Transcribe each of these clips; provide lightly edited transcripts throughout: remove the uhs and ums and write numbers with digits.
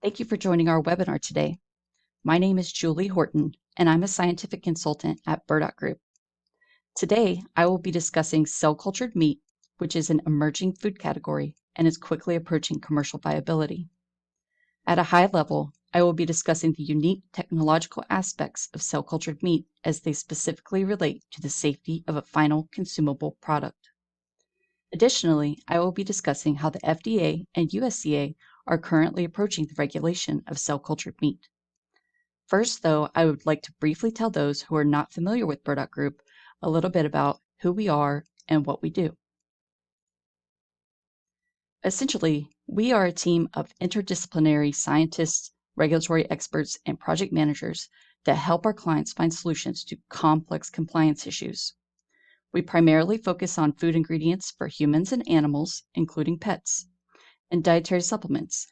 Thank you for joining our webinar today. My name is Julie Horton, and I'm a scientific consultant at Burdock Group. Today, I will be discussing cell-cultured meat, which is an emerging food category and is quickly approaching commercial viability. At a high level, I will be discussing the unique technological aspects of cell-cultured meat as they specifically relate to the safety of a final consumable product. Additionally, I will be discussing how the FDA and USDA are currently approaching the regulation of cell-cultured meat. First, though, I would like to briefly tell those who are not familiar with Burdock Group a little bit about who we are and what we do. Essentially, we are a team of interdisciplinary scientists, regulatory experts, and project managers that help our clients find solutions to complex compliance issues. We primarily focus on food ingredients for humans and animals, including pets, and dietary supplements,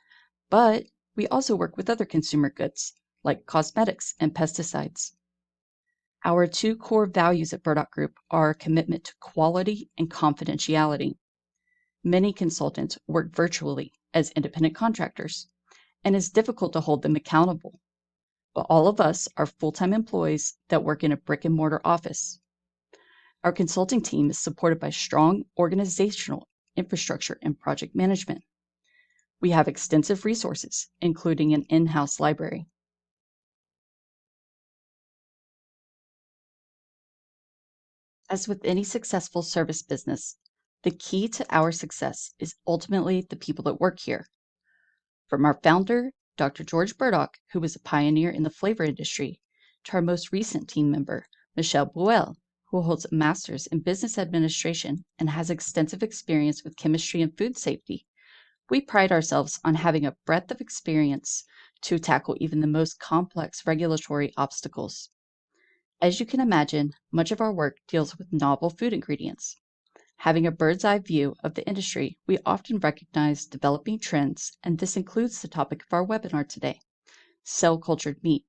but we also work with other consumer goods like cosmetics and pesticides. Our two core values at Burdock Group are our commitment to quality and confidentiality. Many consultants work virtually as independent contractors, and it's difficult to hold them accountable. But all of us are full-time employees that work in a brick-and-mortar office. Our consulting team is supported by strong organizational infrastructure and project management. We have extensive resources, including an in-house library. As with any successful service business, the key to our success is ultimately the people that work here. From our founder, Dr. George Burdock, who was a pioneer in the flavor industry, to our most recent team member, Michelle Buell, who holds a master's in business administration and has extensive experience with chemistry and food safety, we pride ourselves on having a breadth of experience to tackle even the most complex regulatory obstacles. As you can imagine, much of our work deals with novel food ingredients. Having a bird's eye view of the industry, we often recognize developing trends, and this includes the topic of our webinar today, cell-cultured meat.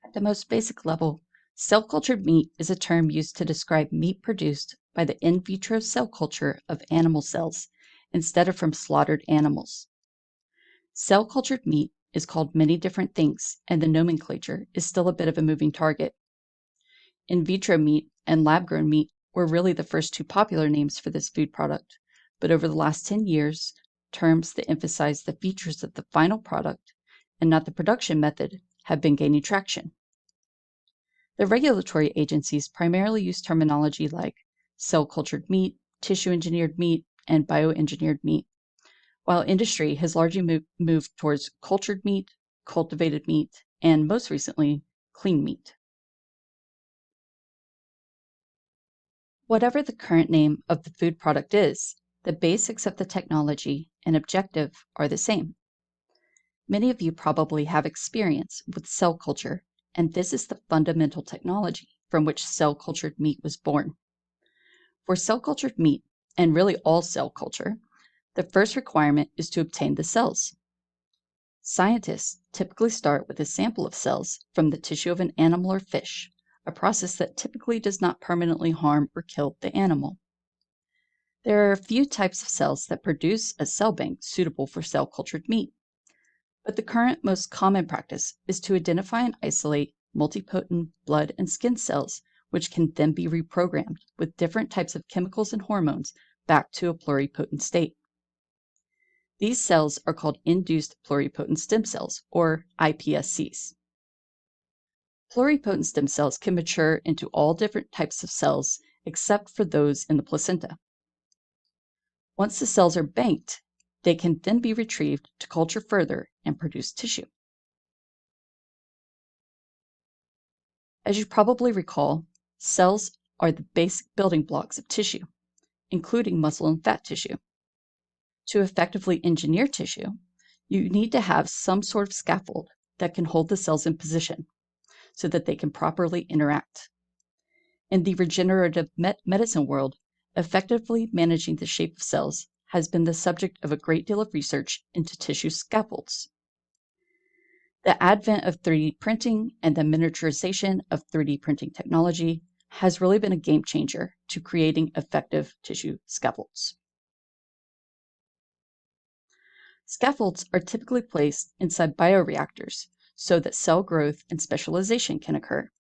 At the most basic level, cell-cultured meat is a term used to describe meat produced by the in vitro cell culture of animal cells instead of from slaughtered animals. Cell-cultured meat is called many different things, and the nomenclature is still a bit of a moving target. In vitro meat and lab-grown meat were really the first two popular names for this food product, but over the last 10 years, terms that emphasize the features of the final product and not the production method have been gaining traction. The regulatory agencies primarily use terminology like cell-cultured meat, tissue-engineered meat, and bioengineered meat, while industry has largely moved towards cultured meat, cultivated meat, and most recently, clean meat. Whatever the current name of the food product is, the basics of the technology and objective are the same. Many of you probably have experience with cell culture, and this is the fundamental technology from which cell-cultured meat was born. For cell-cultured meat, and really all cell culture, the first requirement is to obtain the cells. Scientists typically start with a sample of cells from the tissue of an animal or fish, a process that typically does not permanently harm or kill the animal. There are a few types of cells that produce a cell bank suitable for cell-cultured meat, but the current most common practice is to identify and isolate multipotent blood and skin cells, which can then be reprogrammed with different types of chemicals and hormones back to a pluripotent state. These cells are called induced pluripotent stem cells, or iPSCs. Pluripotent stem cells can mature into all different types of cells except for those in the placenta. Once the cells are banked, they can then be retrieved to culture further and produce tissue. As you probably recall, cells are the basic building blocks of tissue, including muscle and fat tissue. To effectively engineer tissue, you need to have some sort of scaffold that can hold the cells in position so that they can properly interact. In the regenerative medicine world, effectively managing the shape of cells has been the subject of a great deal of research into tissue scaffolds. The advent of 3D printing and the miniaturization of 3D printing technology has really been a game changer to creating effective tissue scaffolds. Scaffolds are typically placed inside bioreactors so that cell growth and specialization can occur.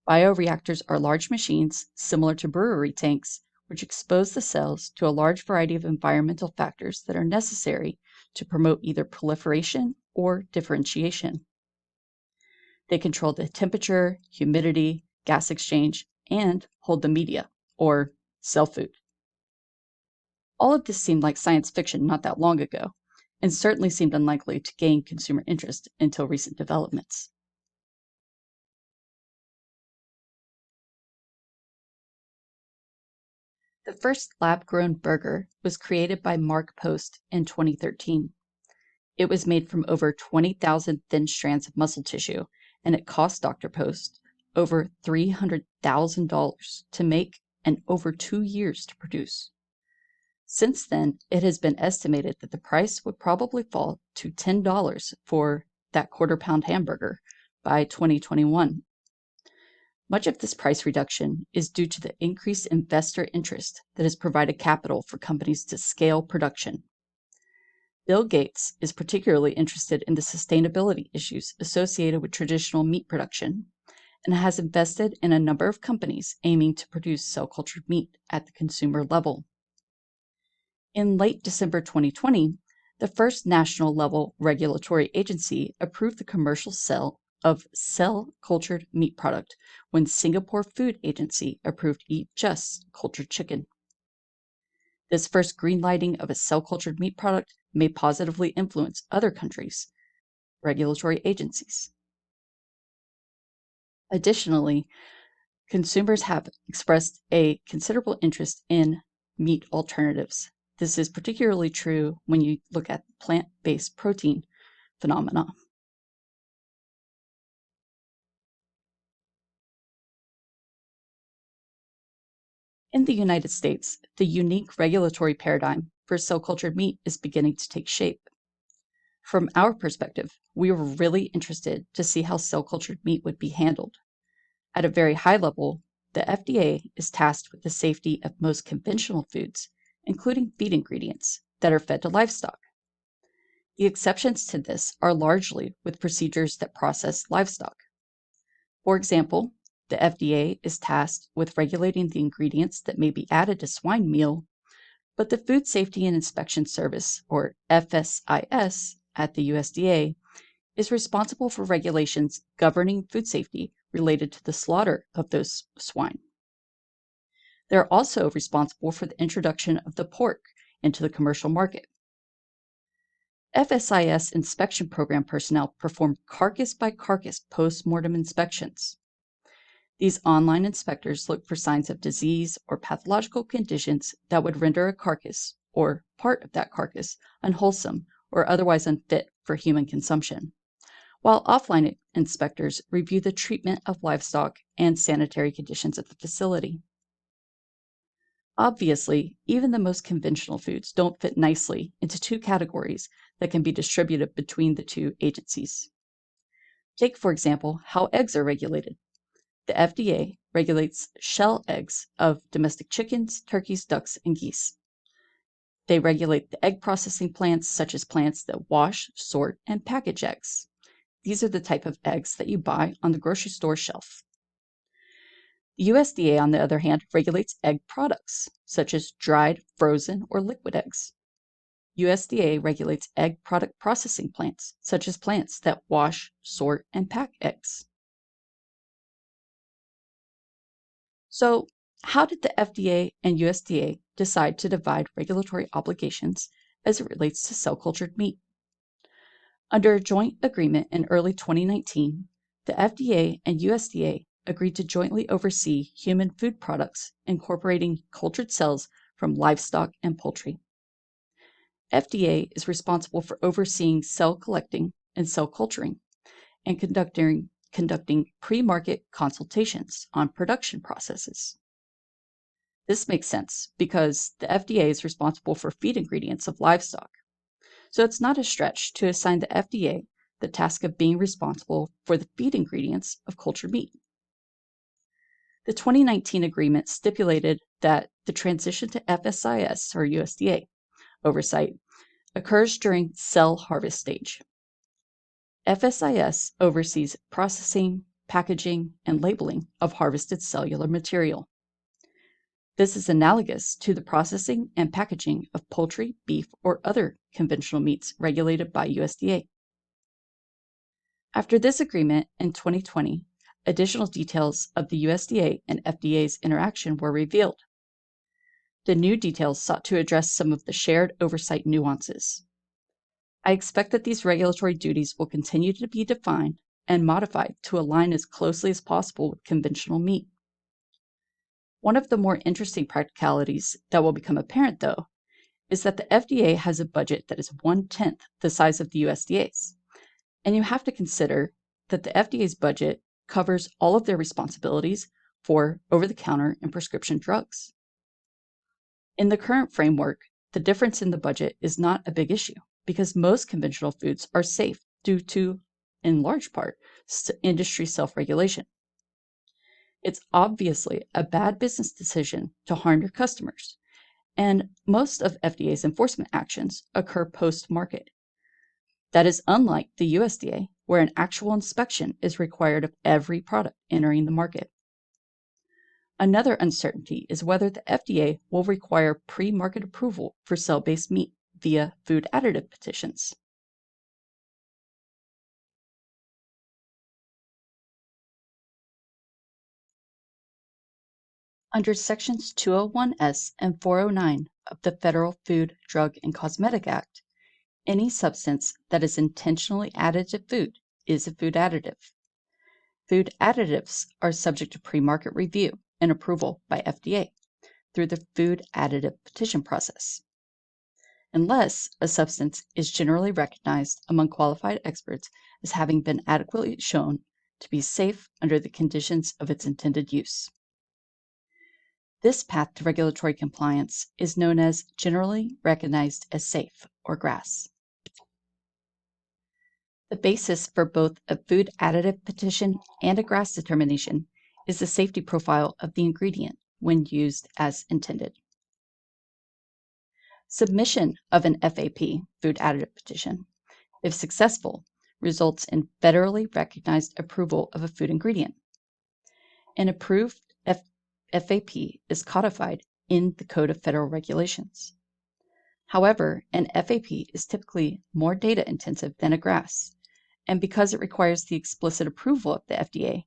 Bioreactors are large machines similar to brewery tanks, which expose the cells to a large variety of environmental factors that are necessary to promote either proliferation or differentiation. They control the temperature, humidity, gas exchange, and hold the media, or cell food. All of this seemed like science fiction not that long ago, and certainly seemed unlikely to gain consumer interest until recent developments. The first lab-grown burger was created by Mark Post in 2013. It was made from over 20,000 thin strands of muscle tissue, and it cost Dr. Post over $300,000 to make and over 2 years to produce. Since then, it has been estimated that the price would probably fall to $10 for that quarter-pound hamburger by 2021. Much of this price reduction is due to the increased investor interest that has provided capital for companies to scale production. Bill Gates is particularly interested in the sustainability issues associated with traditional meat production and has invested in a number of companies aiming to produce cell-cultured meat at the consumer level. In late December 2020, the first national-level regulatory agency approved the commercial sale of cell-cultured meat product when Singapore Food Agency approved Eat Just cultured chicken. This first greenlighting of a cell-cultured meat product may positively influence other countries' regulatory agencies. Additionally, consumers have expressed a considerable interest in meat alternatives. This is particularly true when you look at plant-based protein phenomena. In the United States, the unique regulatory paradigm for cell-cultured meat is beginning to take shape. From our perspective, we were really interested to see how cell-cultured meat would be handled. At a very high level, the FDA is tasked with the safety of most conventional foods, including feed ingredients that are fed to livestock. The exceptions to this are largely with procedures that process livestock. For example, the FDA is tasked with regulating the ingredients that may be added to swine meal, but the Food Safety and Inspection Service, or FSIS, at the USDA is responsible for regulations governing food safety related to the slaughter of those swine. They're also responsible for the introduction of the pork into the commercial market. FSIS inspection program personnel perform carcass-by-carcass post-mortem inspections. These online inspectors look for signs of disease or pathological conditions that would render a carcass, or part of that carcass, unwholesome or otherwise unfit for human consumption, while offline inspectors review the treatment of livestock and sanitary conditions at the facility. Obviously, even the most conventional foods don't fit nicely into two categories that can be distributed between the two agencies. Take, for example, how eggs are regulated. The FDA regulates shell eggs of domestic chickens, turkeys, ducks, and geese. They regulate the egg processing plants, such as plants that wash, sort, and package eggs. These are the type of eggs that you buy on the grocery store shelf. The USDA, on the other hand, regulates egg products, such as dried, frozen, or liquid eggs. USDA regulates egg product processing plants, such as plants that wash, sort, and pack eggs. So, how did the FDA and USDA decide to divide regulatory obligations as it relates to cell-cultured meat? Under a joint agreement in early 2019, the FDA and USDA agreed to jointly oversee human food products incorporating cultured cells from livestock and poultry. FDA is responsible for overseeing cell collecting and cell culturing and conducting pre-market consultations on production processes. This makes sense because the FDA is responsible for feed ingredients of livestock. So it's not a stretch to assign the FDA the task of being responsible for the feed ingredients of cultured meat. The 2019 agreement stipulated that the transition to FSIS, or USDA, oversight occurs during cell harvest stage. FSIS oversees processing, packaging, and labeling of harvested cellular material. This is analogous to the processing and packaging of poultry, beef, or other conventional meats regulated by USDA. After this agreement in 2020, additional details of the USDA and FDA's interaction were revealed. The new details sought to address some of the shared oversight nuances. I expect that these regulatory duties will continue to be defined and modified to align as closely as possible with conventional meat. One of the more interesting practicalities that will become apparent, though, is that the FDA has a budget that is 1/10 the size of the USDA's. And you have to consider that the FDA's budget covers all of their responsibilities for over-the-counter and prescription drugs. In the current framework, the difference in the budget is not a big issue because most conventional foods are safe due to, in large part, industry self-regulation. It's obviously a bad business decision to harm your customers, and most of FDA's enforcement actions occur post-market. That is unlike the USDA, where an actual inspection is required of every product entering the market. Another uncertainty is whether the FDA will require pre-market approval for cell-based meat via food additive petitions. Under Sections 201S and 409 of the Federal Food, Drug, and Cosmetic Act, any substance that is intentionally added to food is a food additive. Food additives are subject to pre-market review and approval by FDA through the food additive petition process, unless a substance is generally recognized among qualified experts as having been adequately shown to be safe under the conditions of its intended use. This path to regulatory compliance is known as generally recognized as safe, or GRAS. The basis for both a food additive petition and a GRAS determination is the safety profile of the ingredient when used as intended. Submission of an FAP, food additive petition, if successful, results in federally recognized approval of a food ingredient. An approved FAP is codified in the Code of Federal Regulations. However, an FAP is typically more data intensive than a GRAS, and because it requires the explicit approval of the FDA,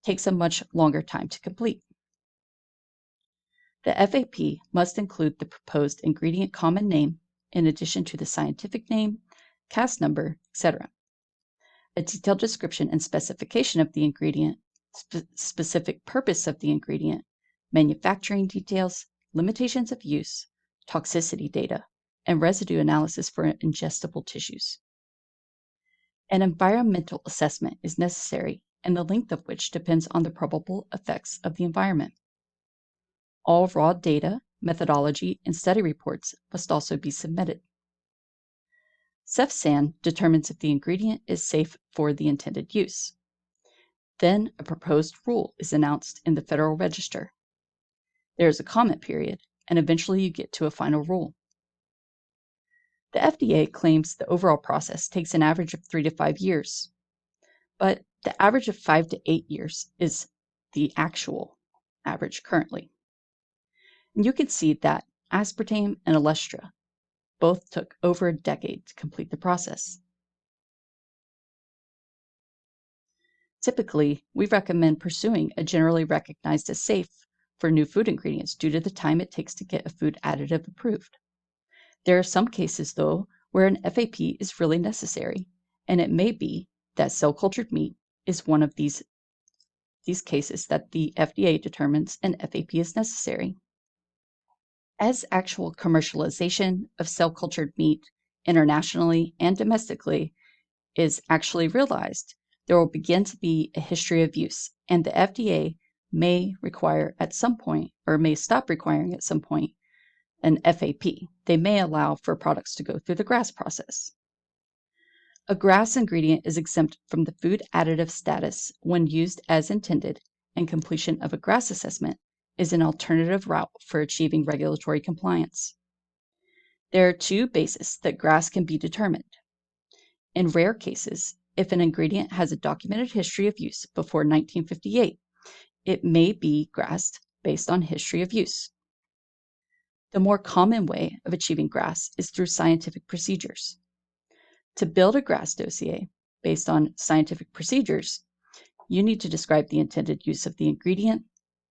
takes a much longer time to complete. The FAP must include the proposed ingredient common name in addition to the scientific name, CAS number, etc. A detailed description and specification of the ingredient, specific purpose of the ingredient, manufacturing details, limitations of use, toxicity data, and residue analysis for ingestible tissues. An environmental assessment is necessary, and the length of which depends on the probable effects of the environment. All raw data, methodology, and study reports must also be submitted. CEFSAN determines if the ingredient is safe for the intended use. Then a proposed rule is announced in the Federal Register. There is a comment period, and eventually you get to a final rule. The FDA claims the overall process takes an average of 3 to 5 years, but the average of 5 to 8 years is the actual average currently. And you can see that aspartame and Olestra both took over a decade to complete the process. Typically, we recommend pursuing a generally recognized as safe for new food ingredients due to the time it takes to get a food additive approved. There are some cases, though, where an FAP is really necessary, and it may be that cell-cultured meat is one of these cases that the FDA determines an FAP is necessary. As actual commercialization of cell-cultured meat internationally and domestically is actually realized, there will begin to be a history of use, and the FDA may require at some point, or may stop requiring at some point, an FAP. They may allow for products to go through the GRAS process. A GRAS ingredient is exempt from the food additive status when used as intended, and completion of a GRAS assessment is an alternative route for achieving regulatory compliance. There are two bases that GRAS can be determined. In rare cases, if an ingredient has a documented history of use before 1958, it may be GRASed based on history of use. The more common way of achieving GRAS is through scientific procedures. To build a GRAS dossier based on scientific procedures, you need to describe the intended use of the ingredient,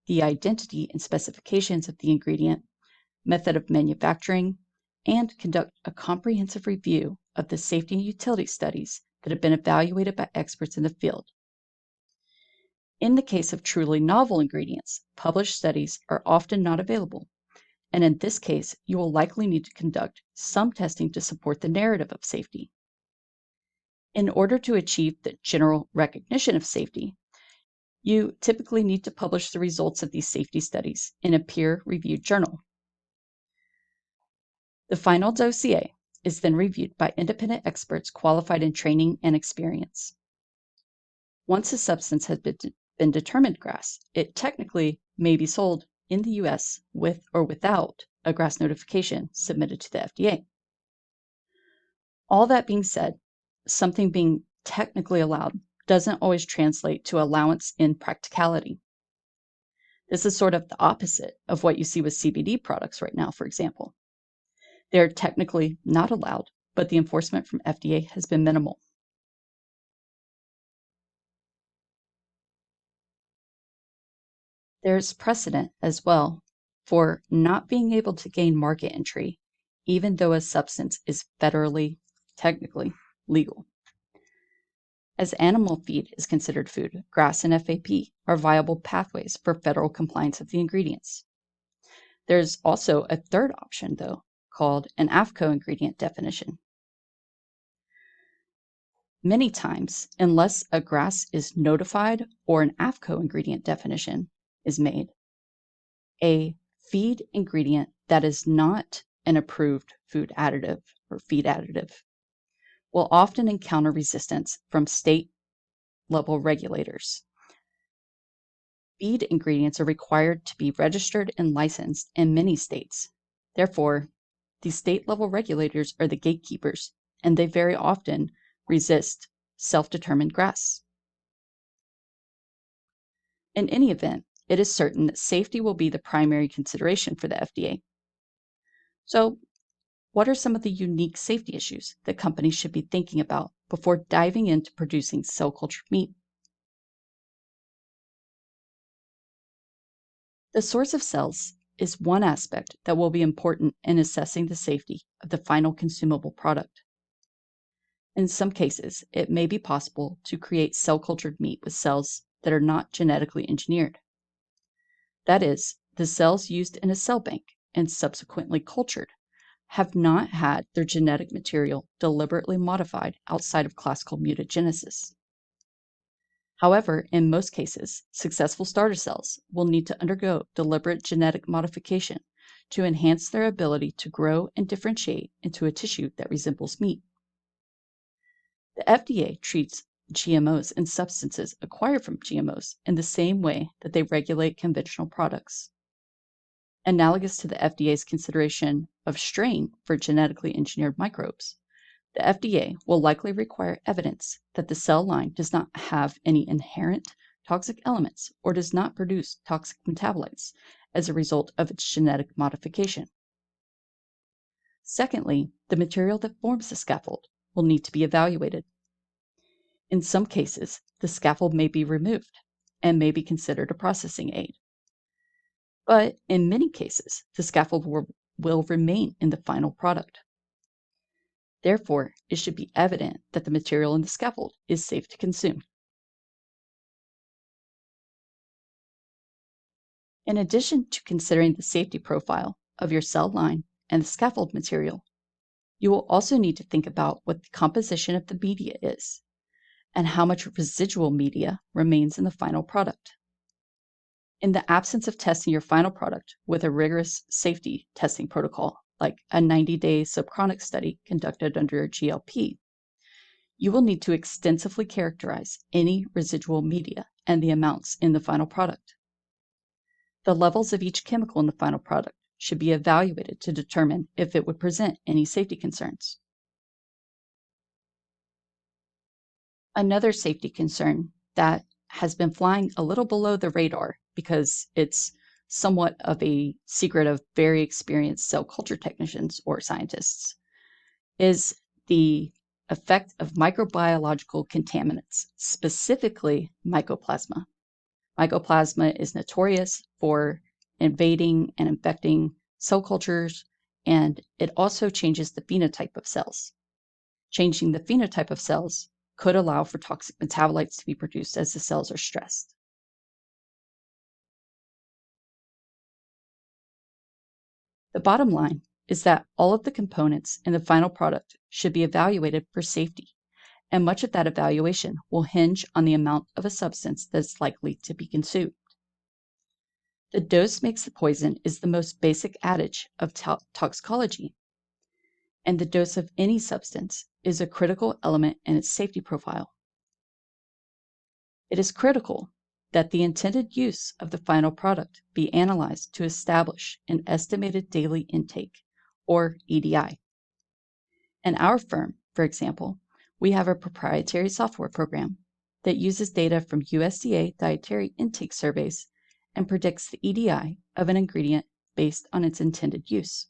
the identity and specifications of the ingredient, method of manufacturing, and conduct a comprehensive review of the safety and utility studies that have been evaluated by experts in the field. In the case of truly novel ingredients, published studies are often not available, and in this case, you will likely need to conduct some testing to support the narrative of safety. In order to achieve the general recognition of safety, you typically need to publish the results of these safety studies in a peer-reviewed journal. The final dossier is then reviewed by independent experts qualified in training and experience. Once a substance has been determined GRAS, it technically may be sold in the US with or without a GRAS notification submitted to the FDA. All that being said, something being technically allowed doesn't always translate to allowance in practicality. This is sort of the opposite of what you see with CBD products right now, for example. They're technically not allowed, but the enforcement from FDA has been minimal. There's precedent as well for not being able to gain market entry, even though a substance is federally, technically legal. As animal feed is considered food, GRAS and FAP are viable pathways for federal compliance of the ingredients. There's also a third option, though, called an AFCO ingredient definition. Many times, unless a GRAS is notified or an AFCO ingredient definition is made, a feed ingredient that is not an approved food additive or feed additive will often encounter resistance from state-level regulators. Feed ingredients are required to be registered and licensed in many states. Therefore, the state-level regulators are the gatekeepers, and they very often resist self-determined GRAS. In any event, it is certain that safety will be the primary consideration for the FDA. So, what are some of the unique safety issues that companies should be thinking about before diving into producing cell-cultured meat? The source of cells is one aspect that will be important in assessing the safety of the final consumable product. In some cases, it may be possible to create cell-cultured meat with cells that are not genetically engineered. That is, the cells used in a cell bank and subsequently cultured have not had their genetic material deliberately modified outside of classical mutagenesis. However, in most cases, successful starter cells will need to undergo deliberate genetic modification to enhance their ability to grow and differentiate into a tissue that resembles meat. The FDA treats GMOs and substances acquired from GMOs in the same way that they regulate conventional products. Analogous to the FDA's consideration of strain for genetically engineered microbes, the FDA will likely require evidence that the cell line does not have any inherent toxic elements or does not produce toxic metabolites as a result of its genetic modification. Secondly, the material that forms the scaffold will need to be evaluated. In some cases, the scaffold may be removed and may be considered a processing aid. But in many cases, the scaffold will remain in the final product. Therefore, it should be evident that the material in the scaffold is safe to consume. In addition to considering the safety profile of your cell line and the scaffold material, you will also need to think about what the composition of the media is and how much residual media remains in the final product. In the absence of testing your final product with a rigorous safety testing protocol, like a 90-day subchronic study conducted under a GLP, you will need to extensively characterize any residual media and the amounts in the final product. The levels of each chemical in the final product should be evaluated to determine if it would present any safety concerns. Another safety concern that has been flying a little below the radar because it's somewhat of a secret of very experienced cell culture technicians or scientists is the effect of microbiological contaminants, specifically mycoplasma. Mycoplasma is notorious for invading and infecting cell cultures, and it also changes the phenotype of cells. Changing the phenotype of cells could allow for toxic metabolites to be produced as the cells are stressed. The bottom line is that all of the components in the final product should be evaluated for safety, and much of that evaluation will hinge on the amount of a substance that's likely to be consumed. The dose makes the poison is the most basic adage of toxicology, and the dose of any substance is a critical element in its safety profile. It is critical that the intended use of the final product be analyzed to establish an estimated daily intake, or EDI. In our firm, for example, we have a proprietary software program that uses data from USDA dietary intake surveys and predicts the EDI of an ingredient based on its intended use.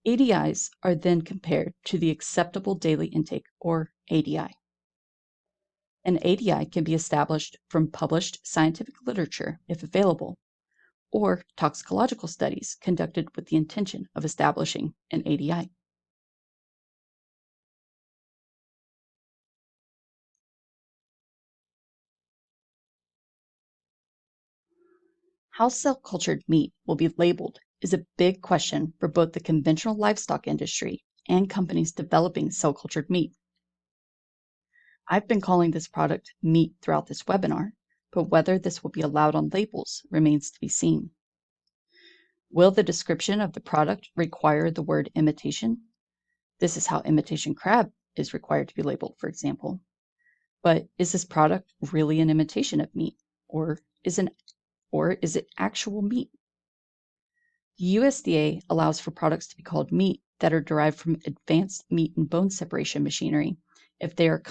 EDIs are then compared to the acceptable daily intake, or ADI. An ADI can be established from published scientific literature, if available, or toxicological studies conducted with the intention of establishing an ADI. How cell-cultured meat will be labeled is a big question for both the conventional livestock industry and companies developing cell-cultured meat. I've been calling this product meat throughout this webinar, but whether this will be allowed on labels remains to be seen. Will the description of the product require the word imitation? This is how imitation crab is required to be labeled, for example. But is this product really an imitation of meat, or is it actual meat? The USDA allows for products to be called meat that are derived from advanced meat and bone separation machinery if they are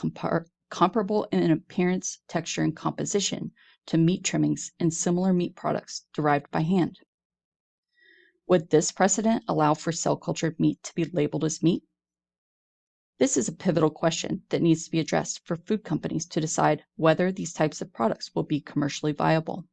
comparable in appearance, texture, and composition to meat trimmings and similar meat products derived by hand. Would this precedent allow for cell-cultured meat to be labeled as meat? This is a pivotal question that needs to be addressed for food companies to decide whether these types of products will be commercially viable.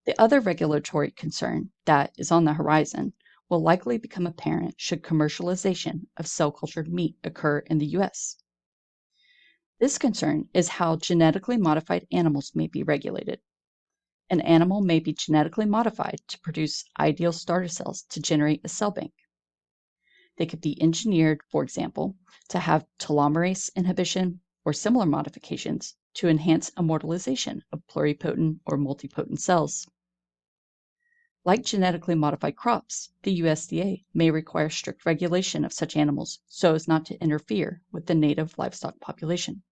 The other regulatory concern that is on the horizon will likely become apparent should commercialization of cell-cultured meat occur in the US. This concern is how genetically modified animals may be regulated. An animal may be genetically modified to produce ideal starter cells to generate a cell bank. They could be engineered, for example, to have telomerase inhibition or similar modifications to enhance immortalization of pluripotent or multipotent cells. Like genetically modified crops, the USDA may require strict regulation of such animals so as not to interfere with the native livestock population.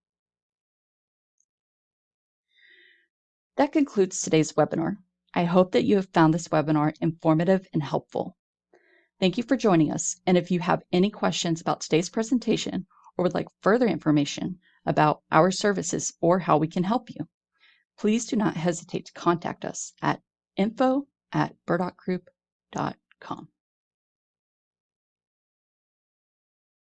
That concludes today's webinar. I hope that you have found this webinar informative and helpful. Thank you for joining us, and if you have any questions about today's presentation or would like further information about our services or how we can help you, please do not hesitate to contact us at info@burdockgroup.com.